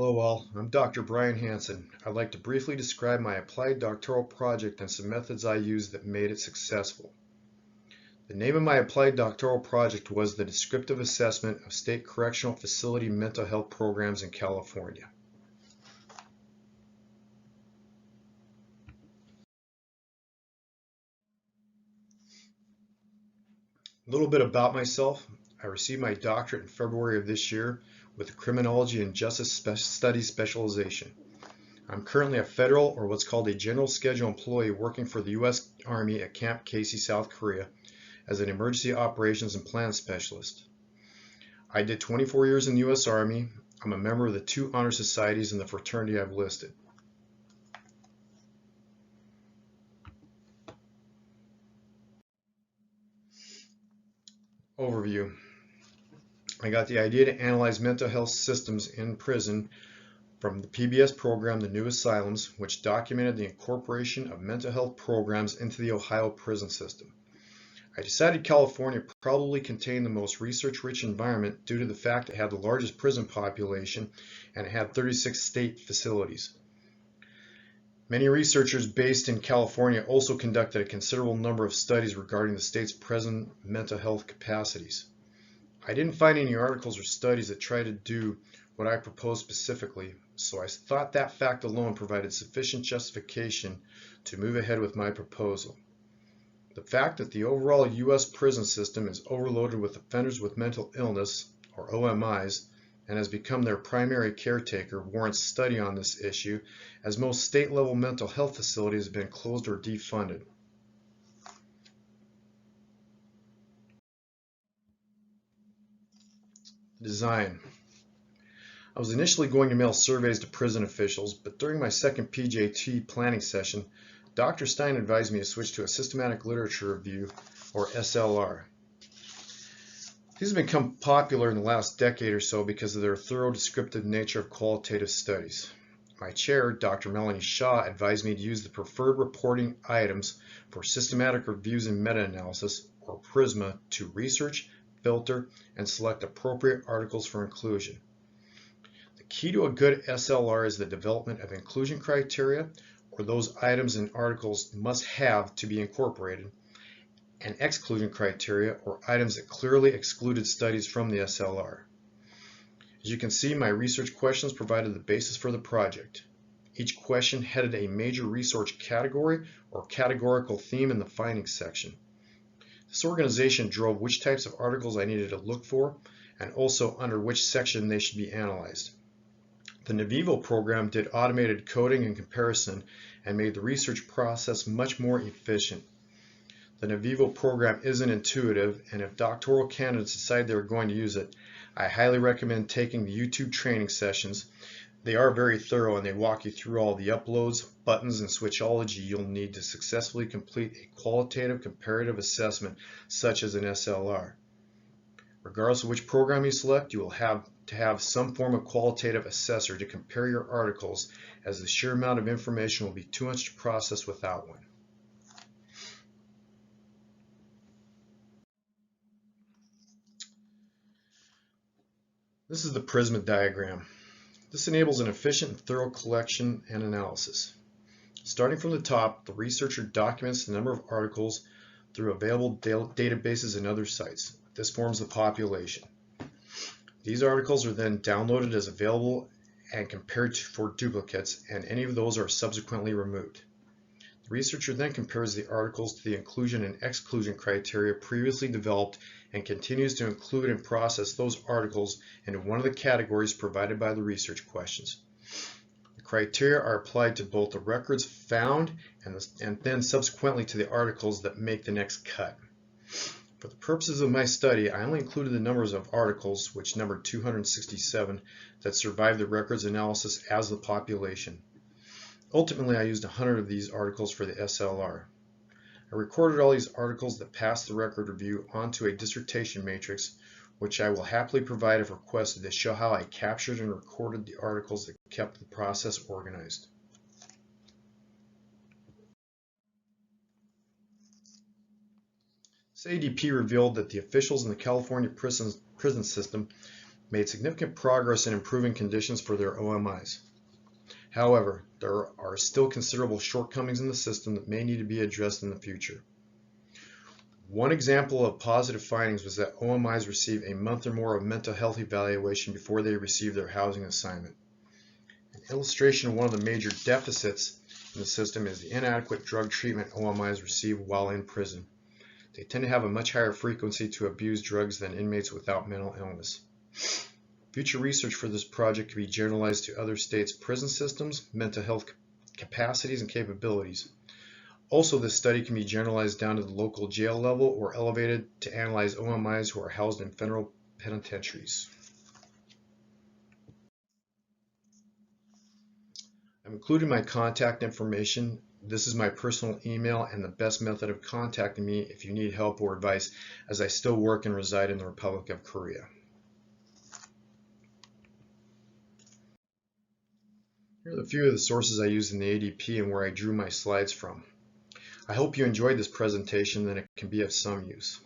Hello all, I'm Dr. Brian Hansen. I'd like to briefly describe my applied doctoral project and some methods I used that made it successful. The name of my applied doctoral project was the Descriptive Assessment of State Correctional Facility Mental Health Programs in California. A little bit about myself. I received my doctorate in February of this year with a Criminology and Justice Studies specialization. I'm currently a federal, or what's called a general schedule employee, working for the U.S. Army at Camp Casey, South Korea as an emergency operations and plan specialist. I did 24 years in the U.S. Army. I'm a member of the 2 honor societies in the fraternity I've listed. Overview. I got the idea to analyze mental health systems in prison from the PBS program, The New Asylums, which documented the incorporation of mental health programs into the Ohio prison system. I decided California probably contained the most research-rich environment due to the fact it had the largest prison population and it had 36 state facilities. Many researchers based in California also conducted a considerable number of studies regarding the state's present mental health capacities. I didn't find any articles or studies that tried to do what I proposed specifically, so I thought that fact alone provided sufficient justification to move ahead with my proposal. The fact that the overall U.S. prison system is overloaded with offenders with mental illness, or OMIs, and has become their primary caretaker warrants study on this issue, as most state-level mental health facilities have been closed or defunded. Design. I was initially going to mail surveys to prison officials, but during my second PJT planning session, Dr. Stein advised me to switch to a systematic literature review, or SLR. These have become popular in the last decade or so because of their thorough descriptive nature of qualitative studies. My chair, Dr. Melanie Shaw, advised me to use the preferred reporting items for systematic reviews and meta-analysis, or PRISMA, to research, filter, and select appropriate articles for inclusion. The key to a good SLR is the development of inclusion criteria, or those items and articles must have to be incorporated, and exclusion criteria, or items that clearly excluded studies from the SLR. As you can see, my research questions provided the basis for the project. Each question headed a major resource category or categorical theme in the findings section. This organization drove which types of articles I needed to look for, and also under which section they should be analyzed. The Navivo program did automated coding and comparison and made the research process much more efficient. The Navivo program isn't intuitive, and if doctoral candidates decide they're going to use it, I highly recommend taking the YouTube training sessions. They are very thorough and they walk you through all the uploads, buttons, and switchology you'll need to successfully complete a qualitative comparative assessment such as an SLR. Regardless of which program you select, you will have to have some form of qualitative assessor to compare your articles, as the sheer amount of information will be too much to process without one. This is the PRISMA diagram. This enables an efficient and thorough collection and analysis. Starting from the top, the researcher documents the number of articles through available databases and other sites. This forms the population. These articles are then downloaded as available and compared for duplicates, and any of those are subsequently removed. The researcher then compares the articles to the inclusion and exclusion criteria previously developed and continues to include and process those articles into one of the categories provided by the research questions. The criteria are applied to both the records found and then subsequently to the articles that make the next cut. For the purposes of my study, I only included the numbers of articles, which numbered 267, that survived the records analysis as the population. Ultimately, I used 100 of these articles for the SLR. I recorded all these articles that passed the record review onto a dissertation matrix, which I will happily provide if requested, to show how I captured and recorded the articles that kept the process organized. This ADP revealed that the officials in the California prison system made significant progress in improving conditions for their OMIs. However, there are still considerable shortcomings in the system that may need to be addressed in the future. One example of positive findings was that OMIs receive a month or more of mental health evaluation before they receive their housing assignment. An illustration of one of the major deficits in the system is the inadequate drug treatment OMIs receive while in prison. They tend to have a much higher frequency to abuse drugs than inmates without mental illness. Future research for this project can be generalized to other states' prison systems, mental health capacities, and capabilities. Also, this study can be generalized down to the local jail level or elevated to analyze OMIs who are housed in federal penitentiaries. I've included my contact information. This is my personal email and the best method of contacting me if you need help or advice, as I still work and reside in the Republic of Korea. Here are a few of the sources I used in the ADP and where I drew my slides from. I hope you enjoyed this presentation and it can be of some use.